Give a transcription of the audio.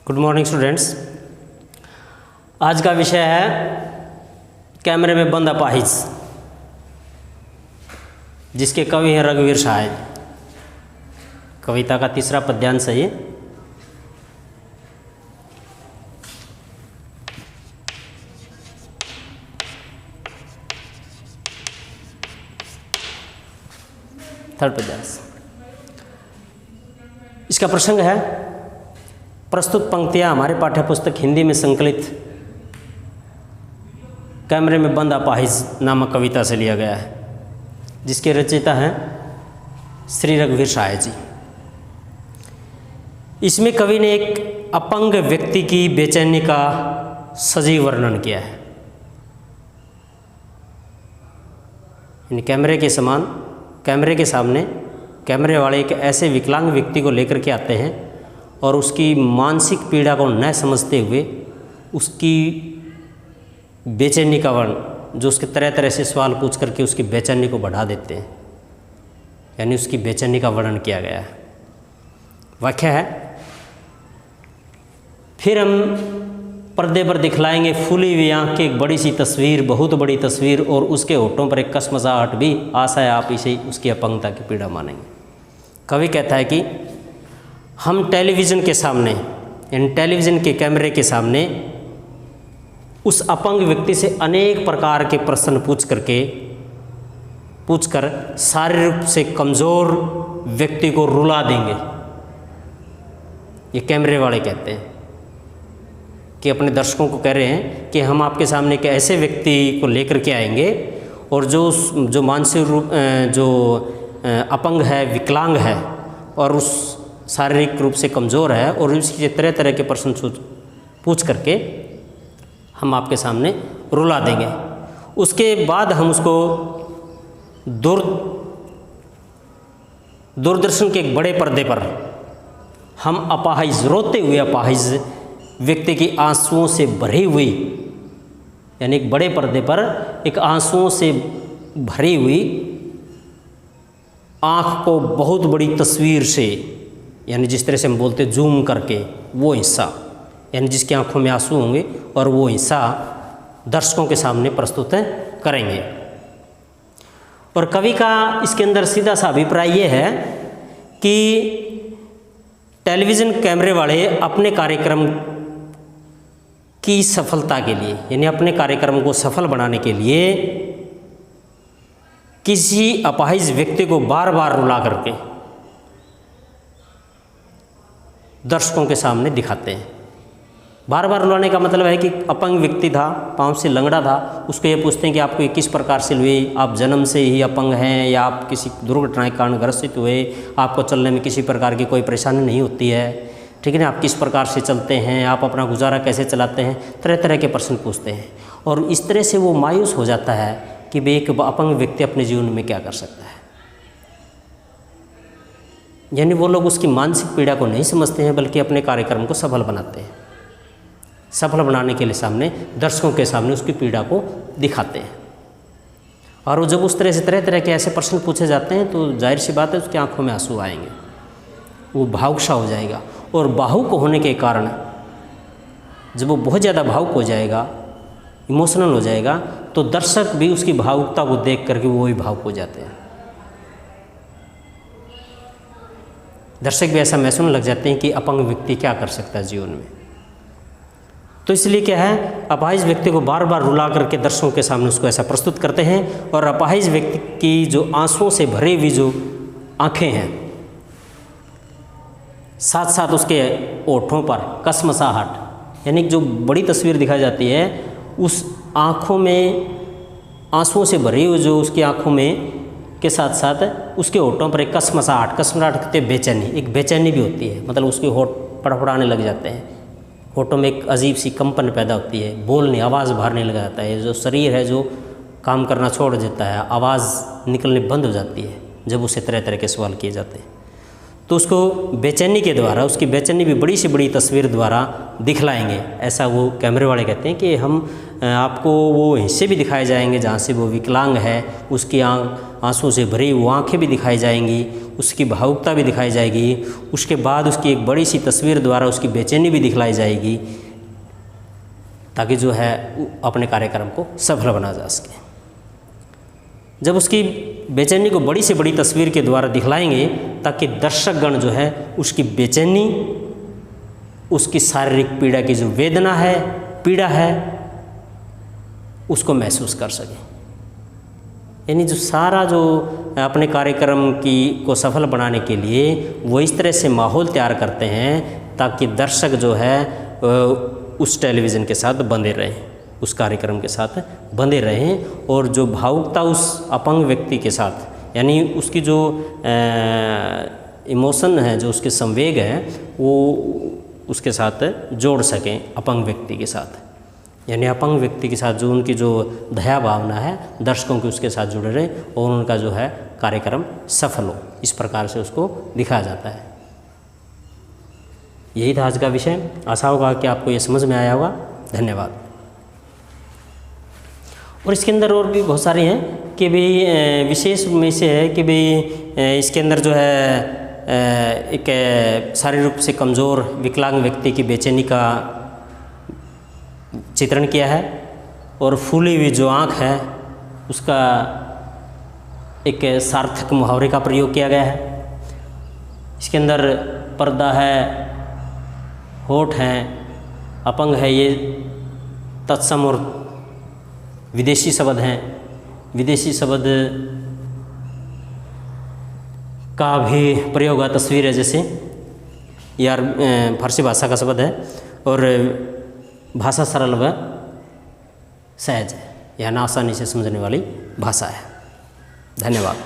Good morning students. आज का विषय है कैमरे में बंद अपाहिज, जिसके कवि हैं रघुवीर शाह। कविता का तीसरा पद्यांश है ये। थर्ड पद्यांश। इसका प्रसंग है, प्रस्तुत पंक्तियाँ हमारे पाठ्यपुस्तक हिंदी में संकलित कैमरे में बंद अपाहिज नामक कविता से लिया गया है, जिसके रचयिता हैं श्री रघुवीर शाह जी। इसमें कवि ने एक अपंग व्यक्ति की बेचैनी का सजीव वर्णन किया है। इन कैमरे के समान, कैमरे के सामने कैमरे वाले एक ऐसे विकलांग व्यक्ति को लेकर के आते हैं और उसकी मानसिक पीड़ा को न समझते हुए उसकी बेचैनी का वर्णन, जो उसके तरह तरह से सवाल पूछ करके उसकी बेचैनी को बढ़ा देते हैं, यानी उसकी बेचैनी का वर्णन किया गया है। वाक्य है, फिर हम पर्दे पर दिखलाएंगे फूली हुई आँख की एक बड़ी सी तस्वीर, बहुत बड़ी तस्वीर, और उसके होठों पर एक कसमसाहट भी, आशा है आप इसे उसकी अपंगता की पीड़ा मानेंगे। कवि कहता है कि हम टेलीविज़न के सामने, यानी टेलीविज़न के कैमरे के सामने उस अपंग व्यक्ति से अनेक प्रकार के प्रश्न पूछकर शारीरिक रूप से कमज़ोर व्यक्ति को रुला देंगे। ये कैमरे वाले कहते हैं कि अपने दर्शकों को कह रहे हैं कि हम आपके सामने एक ऐसे व्यक्ति को लेकर के आएंगे और जो मानसिक रूप जो अपंग है, विकलांग है और उस शारीरिक रूप से कमज़ोर है, और उसके तरह तरह के प्रश्न पूछ करके हम आपके सामने रुला देंगे। उसके बाद हम उसको दूरदर्शन के एक बड़े पर्दे पर हम अपाहिज, रोते हुए अपाहिज व्यक्ति की आंसुओं से भरी हुई, यानी एक बड़े पर्दे पर एक आंसुओं से भरी हुई आँख को बहुत बड़ी तस्वीर से, यानी जिस तरह से हम बोलते जूम करके, वो हिस्सा, यानी जिसकी आंखों में आंसू होंगे, और वो हिस्सा दर्शकों के सामने प्रस्तुत करेंगे। और कवि का इसके अंदर सीधा सा अभिप्राय ये है कि टेलीविज़न कैमरे वाले अपने कार्यक्रम की सफलता के लिए, यानी अपने कार्यक्रम को सफल बनाने के लिए किसी अपाहिज व्यक्ति को बार बार रुला करके दर्शकों के सामने दिखाते हैं। बार बार रुलाने का मतलब है कि अपंग व्यक्ति था, पाँव से लंगड़ा था, उसको ये पूछते हैं कि आपको ये किस प्रकार से हुई, आप जन्म से ही अपंग हैं या आप किसी दुर्घटना के कारण ग्रसित हुए, आपको चलने में किसी प्रकार की कोई परेशानी नहीं होती है, ठीक है ना, आप किस प्रकार से चलते हैं, आप अपना गुजारा कैसे चलाते हैं, तरह तरह के प्रश्न पूछते हैं। और इस तरह से वो मायूस हो जाता है कि भाई एक अपंग व्यक्ति अपने जीवन में क्या कर सकता है। यानी वो लोग उसकी मानसिक पीड़ा को नहीं समझते हैं, बल्कि अपने कार्यक्रम को सफल बनाते हैं। सफल बनाने के लिए सामने, दर्शकों के सामने उसकी पीड़ा को दिखाते हैं। और वो जब उस तरह से तरह तरह के ऐसे प्रश्न पूछे जाते हैं तो जाहिर सी बात है उसकी आंखों में आंसू आएंगे, वो भावुक हो जाएगा। और भावुक होने के कारण जब वो बहुत ज़्यादा भावुक हो जाएगा, इमोशनल हो जाएगा, तो दर्शक भी उसकी भावुकता को देख करके वो भी भावुक हो जाते हैं। दर्शक भी ऐसा महसूस लग जाते हैं कि अपंग व्यक्ति क्या कर सकता है जीवन में। तो इसलिए क्या है, अपाहिज व्यक्ति को बार बार रुला करके दर्शकों के सामने उसको ऐसा प्रस्तुत करते हैं। और अपाहिज व्यक्ति की जो आंसुओं से भरी हुई जो आँखें हैं, साथ साथ उसके होठों पर कसमसाहट, यानी जो बड़ी तस्वीर दिखाई जाती है, उस आँखों में आंसुओं से भरी हुई जो उसकी आँखों में के साथ साथ उसके होठों पर एक कसमसाहट, कसमसाहट कहते हैं बेचैनी, एक बेचैनी भी होती है, मतलब उसके होठ फड़फड़ाने लग जाते हैं, होठों में एक अजीब सी कंपन पैदा होती है, बोलने, आवाज़ बाहरने लग जाता है, जो शरीर है जो काम करना छोड़ देता है, आवाज़ निकलने बंद हो जाती है जब उसे तरह तरह के सवाल किए जाते हैं। तो उसको बेचैनी के द्वारा, उसकी बेचैनी भी बड़ी से बड़ी तस्वीर द्वारा दिखलाएंगे, ऐसा वो कैमरे वाले कहते हैं कि हम आपको वो हिस्से भी दिखाए जाएंगे जहाँ से वो विकलांग है, उसकी आँख आंसू से भरी वो आँखें भी दिखाई जाएंगी, उसकी भावुकता भी दिखाई जाएगी। उसके बाद उसकी एक बड़ी सी तस्वीर द्वारा उसकी बेचैनी भी दिखलाई जाएगी, ताकि जो है अपने कार्यक्रम को सफल बना जा सके। जब उसकी बेचैनी को बड़ी से बड़ी तस्वीर के द्वारा दिखलाएंगे, ताकि दर्शकगण जो है उसकी बेचैनी, उसकी शारीरिक पीड़ा की जो वेदना है, पीड़ा है, उसको महसूस कर सकें। यानी जो सारा जो अपने कार्यक्रम को सफल बनाने के लिए वो इस तरह से माहौल तैयार करते हैं, ताकि दर्शक जो है उस टेलीविज़न के साथ बंधे रहें, उस कार्यक्रम के साथ बंधे रहें, और जो भावुकता उस अपंग व्यक्ति के साथ, यानी उसकी जो इमोशन है, जो उसके संवेग हैं, वो उसके साथ जोड़ सकें अपंग व्यक्ति के साथ। यानी अपंग व्यक्ति के साथ जो उनकी जो दया भावना है, दर्शकों की उसके साथ जुड़े रहे और उनका जो है कार्यक्रम सफल हो, इस प्रकार से उसको दिखाया जाता है। यही था आज का विषय। आशा होगा कि आपको ये समझ में आया होगा। धन्यवाद। और इसके अंदर और भी बहुत सारे हैं कि भाई विशेष में से है कि भाई इसके अंदर जो है एक शारीरिक रूप से कमज़ोर विकलांग व्यक्ति की बेचैनी का चित्रण किया है, और फूली हुई जो आँख है उसका एक सार्थक मुहावरे का प्रयोग किया गया है। इसके अंदर पर्दा है, होठ हैं, अपंग है, ये तत्सम और विदेशी शब्द हैं। विदेशी शब्द का भी प्रयोग है, तस्वीर है जैसे, यार फारसी भाषा का शब्द है, और भाषा सरल व सहज है, यह ना आसानी से समझने वाली भाषा है। धन्यवाद।